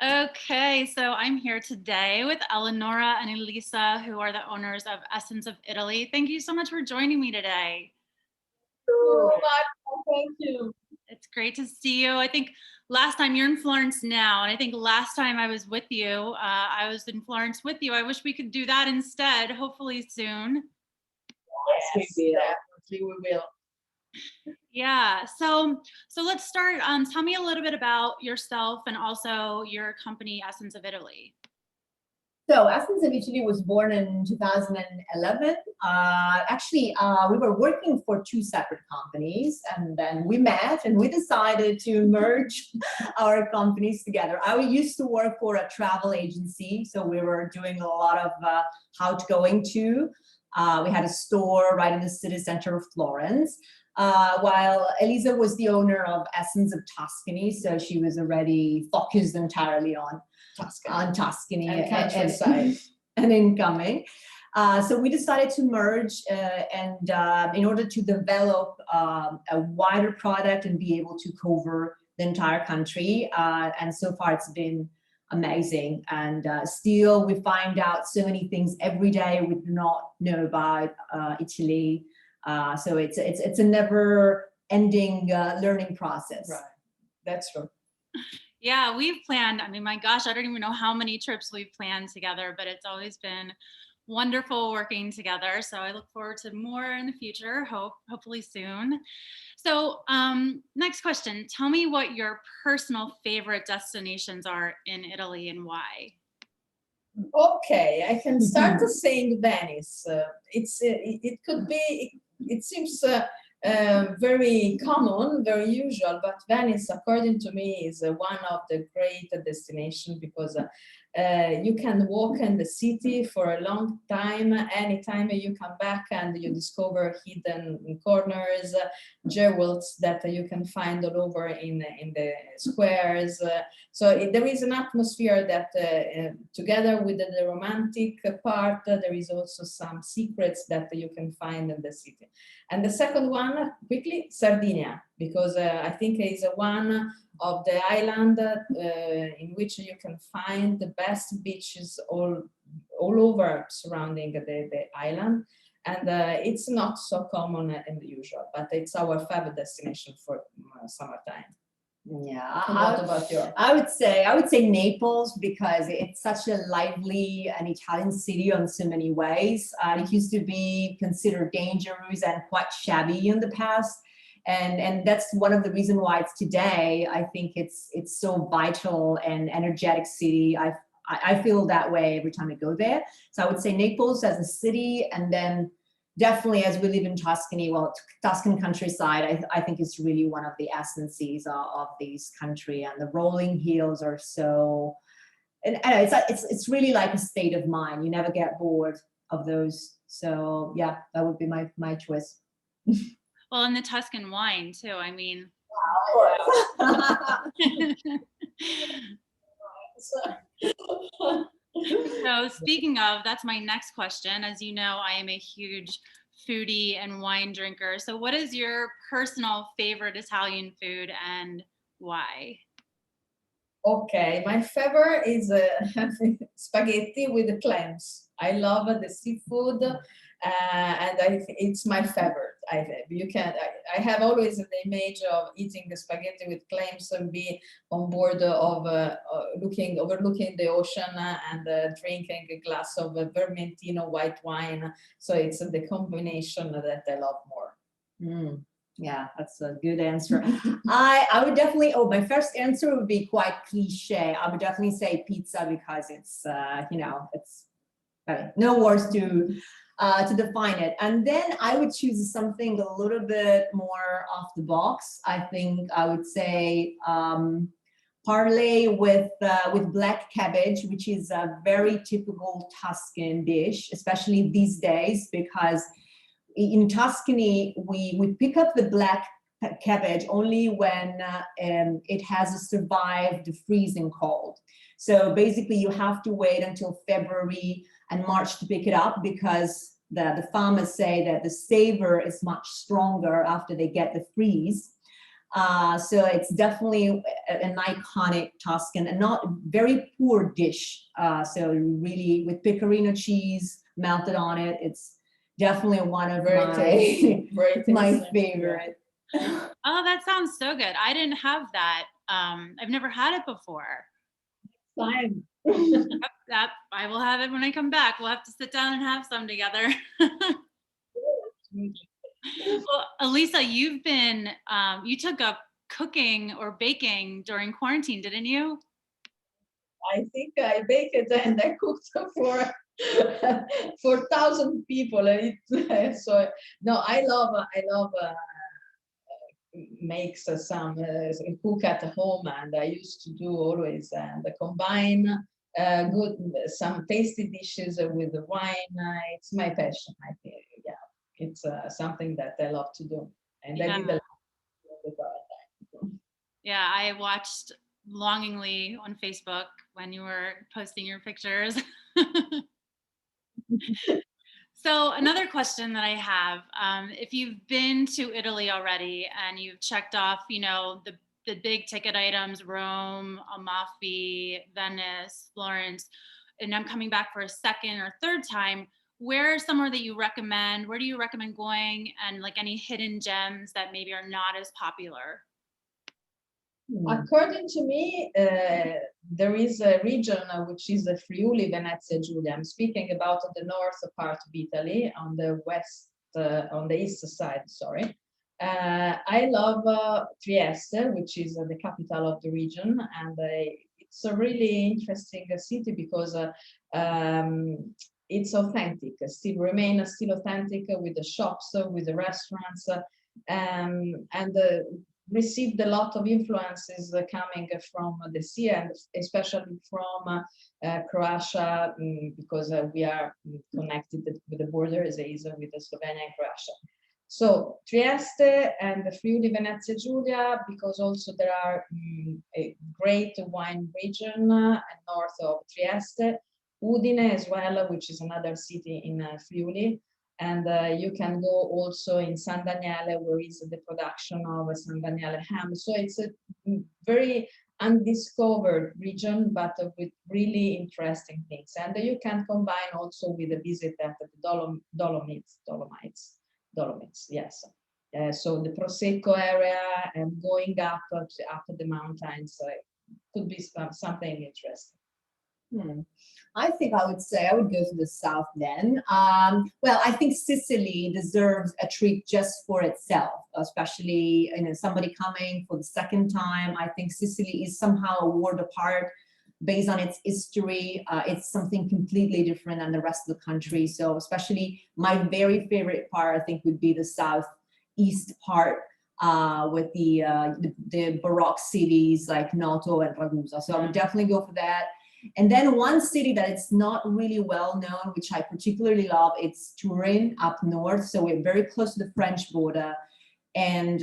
Okay, so I'm here today with Eleonora and Elisa, who are the owners of Essence of Italy. Thank you so much for joining me today. You, Marco, thank you. It's great to see you. I think last time you're in Florence now, and I think last time I was with you, I was in Florence with you. I wish we could do that instead, hopefully soon. Yes, we will. Definitely we will. Yeah, so let's start. Tell me a little bit about yourself and also your company, Essence of Italy. So Essence of Italy was born in 2011. We were working for two separate companies, and then we met and we decided to merge our companies together. I used to work for a travel agency, so we were doing a lot of outgoing too. We had a store right in the city center of Florence. While Elisa was the owner of Essence of Tuscany, so she was already focused entirely on Tuscany and countryside and incoming. So we decided to merge and in order to develop a wider product and be able to cover the entire country. And so far it's been amazing. And still we find out so many things every day we do not know about Italy. So it's a never ending learning process. Right, that's true. Yeah, we've planned, I mean, my gosh, I don't even know how many trips we've planned together, but it's always been wonderful working together. So I look forward to more in the future, hopefully soon. So next question, tell me what your personal favorite destinations are in Italy and why. Okay, I can start saying Venice. It could be, it seems very common, very usual, but Venice, according to me, is one of the great destinations because you can walk in the city for a long time. Anytime you come back and you discover hidden corners, jewels that you can find all over in the squares. So there is an atmosphere that together with the romantic part, there is also some secrets that you can find in the city. And the second one, quickly, Sardinia, because I think it is one of the island in which you can find the best beaches all over surrounding the island. And it's not so common and usual, but it's our favorite destination for summertime. Yeah, What about you? I would say Naples because it's such a lively and Italian city on so many ways. It used to be considered dangerous and quite shabby in the past, and that's one of the reasons why it's today. I think it's so vital and energetic city. I feel that way every time I go there. So I would say Naples as a city, and then definitely as we live in Tuscany, well, Tuscan countryside, I think is really one of the essences of this country, and the rolling hills are so, and it's really like a state of mind. You never get bored of those. So yeah, that would be my choice. Well, and the Tuscan wine too, I mean. So speaking of, that's my next question. As you know, I am a huge foodie and wine drinker. So what is your personal favorite Italian food and why? Okay, my favorite is spaghetti with the clams. I love the seafood, and it's my favorite. I think I have always the image of eating the spaghetti with clams and be on board of overlooking the ocean and drinking a glass of Vermentino white wine. So it's the combination that I love more. Mm. Yeah, that's a good answer. I would definitely, my first answer would be quite cliche. I would definitely say pizza because it's, it's no words to define it. And then I would choose something a little bit more off the box. I think I would say parlay with black cabbage, which is a very typical Tuscan dish, especially these days, because in Tuscany, we pick up the black cabbage only when it has survived the freezing cold. So basically you have to wait until February and March to pick it up because the farmers say that the savor is much stronger after they get the freeze. So it's definitely an iconic Tuscan and not very poor dish. So really with pecorino cheese melted on it, it's definitely one of Very my tasty. favorite. Oh, that sounds so good. I didn't have that. I've never had it before. Time. That I will have it when I come back. We'll have to sit down and have some together. Well, Elisa, you've been you took up cooking or baking during quarantine, didn't you? I think I baked it and I cooked for 1,000 people. And so no, I love makes some cook at home, and I used to do always and combine good some tasty dishes with the wine. It's my passion. I think, yeah, it's something that I love to do, and I did a lot of the time. Yeah, I watched longingly on Facebook when you were posting your pictures. So another question that I have, if you've been to Italy already and you've checked off, you know, the big ticket items, Rome, Amalfi, Venice, Florence, and I'm coming back for a second or third time, where is somewhere that you recommend? Where do you recommend going? And like any hidden gems that maybe are not as popular? According to me, there is a region which is the Friuli Venezia Giulia. I'm speaking about the north part of Italy, on the west, on the east side. Sorry, I love Trieste, which is the capital of the region, and it's a really interesting city because it's authentic. Still remain still authentic with the shops, with the restaurants, and received a lot of influences coming from the sea, and especially from Croatia, because we are connected with the border, as is with Slovenia and Croatia. So Trieste and the Friuli Venezia Giulia, because also there are a great wine region north of Trieste, Udine as well, which is another city in Friuli. And you can go also in San Daniele, where is the production of San Daniele ham. So it's a very undiscovered region, but with really interesting things. And you can combine also with a visit at the Dolomites, yes. So the Prosecco area and going up the mountains could be something interesting. I think I would say I would go to the south then. Well, I think Sicily deserves a treat just for itself, especially somebody coming for the second time. I think Sicily is somehow a world apart based on its history. It's something completely different than the rest of the country. So especially my very favorite part, I think, would be the southeast part. With the Baroque cities like Noto and Ragusa. So I would definitely go for that. And then one city that it's not really well known, which I particularly love, it's Turin up north. So we're very close to the French border. And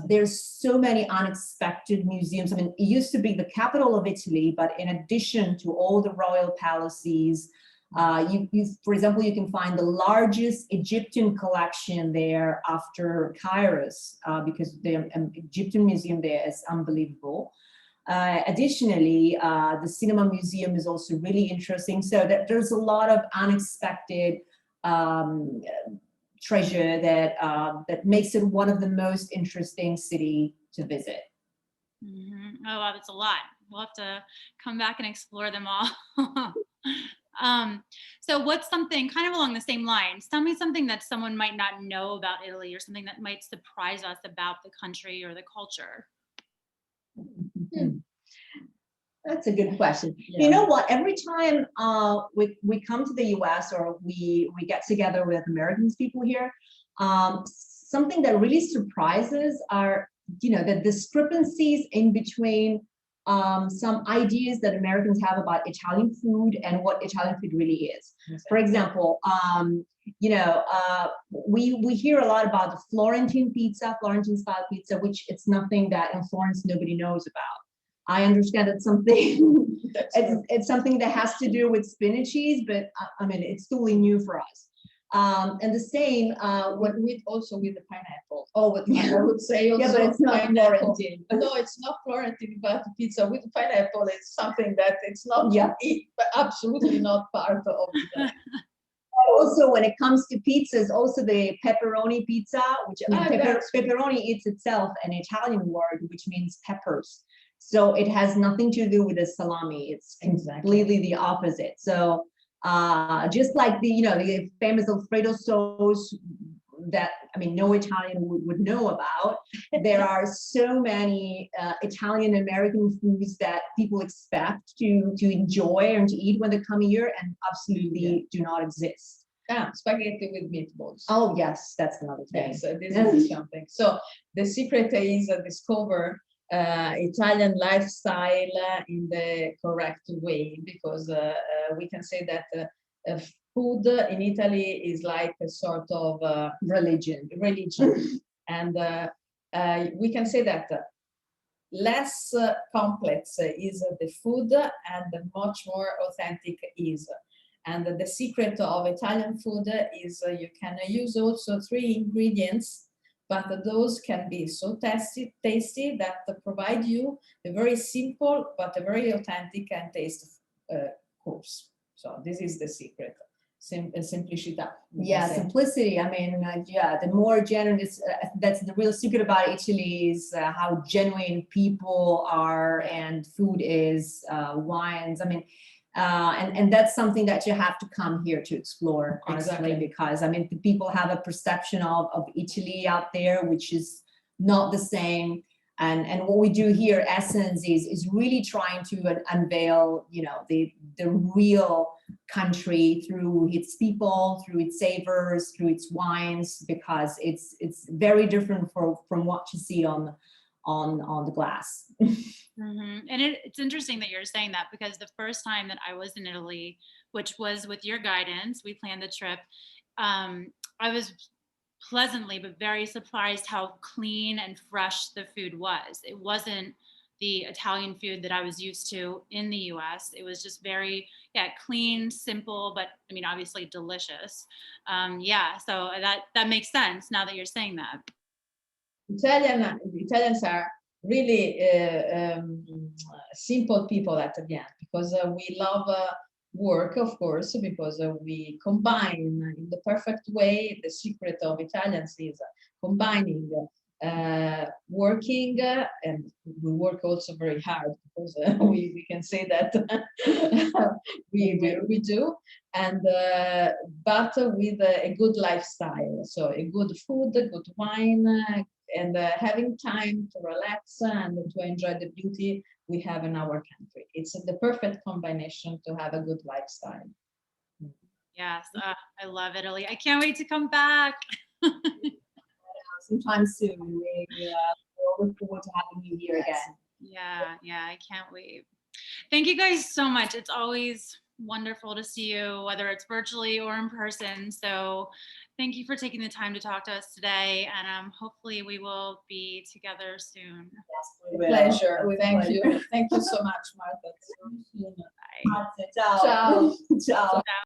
there's so many unexpected museums. I mean, it used to be the capital of Italy, but in addition to all the royal palaces, for example, you can find the largest Egyptian collection there after Kairos, because the Egyptian museum there is unbelievable. Additionally, the cinema museum is also really interesting. So there's a lot of unexpected treasure that makes it one of the most interesting city to visit. Mm-hmm. Oh, wow, that's a lot. We'll have to come back and explore them all. So what's something kind of along the same lines? Tell me something that someone might not know about Italy, or something that might surprise us about the country or the culture. That's a good question. Yeah. You know what? Every time we come to the US or we get together with American people here, something that really surprises are, the discrepancies in between some ideas that Americans have about Italian food and what Italian food really is. Exactly. For example, we hear a lot about the Florentine style pizza, which it's nothing that in Florence nobody knows about. I understand it's something it's something that has to do with spinach cheese, but I mean, it's totally new for us. And the same with also with the pineapple. oh, with I would say also yeah, but it's not pineapple. Florentine. No, it's not Florentine, but pizza with pineapple. It's something that it's not Yeah. but absolutely not part of the. Also, when it comes to pizzas, also the pepperoni pizza, which I mean, That's- pepperoni is itself an Italian word, which means peppers. So it has nothing to do with the salami. It's completely the opposite. So just like the famous Alfredo sauce that I mean no Italian would know about, there are so many Italian American foods that people expect to enjoy and to eat when they come here, and absolutely do not exist. Spaghetti with meatballs. Oh yes, that's another thing. Yes, this is something. So the secret is discover Italian lifestyle in the correct way, because we can say that food in Italy is like a sort of Religion. And we can say that less complex is the food and much more authentic is. And the secret of Italian food is you can use also 3 ingredients, but those can be so tasty that provide you a very simple but a very authentic and tasty course. So this is the secret. Simplicità. Yeah, simplicity. I mean, yeah, the more genuine that's the real secret about Italy is how genuine people are, and food is, wines. I mean, and that's something that you have to come here to explore, honestly, Exactly. because I mean, the people have a perception of Italy out there, which is not the same. And what we do here, Essence, is really trying to unveil, the real country through its people, through its savors, through its wines, because it's very different from what you see on the glass. And it's interesting that you're saying that, because the first time that I was in Italy, which was with your guidance, we planned the trip. I was pleasantly but very surprised how clean and fresh the food was. It wasn't the Italian food that I was used to in the US. It was just very, clean, simple, but I mean, obviously delicious. So that makes sense now that you're saying that. Italians are really simple people at the end, because we love work, of course, because we combine in the perfect way. The secret of Italians is combining working, and we work also very hard, because we can say that we do, and but with a good lifestyle. So a good food, a good wine, and having time to relax and to enjoy the beauty we have in our country. It's the perfect combination to have a good lifestyle. Yes, I love Italy. I can't wait to come back. Sometime soon. We look forward to having you here again. Yeah, I can't wait. Thank you guys so much. It's always wonderful to see you, whether it's virtually or in person. So thank you for taking the time to talk to us today, and hopefully we will be together soon. Yes, Pleasure. Thank you. Thank you so much, Martha. Bye. Ciao. Ciao. Ciao.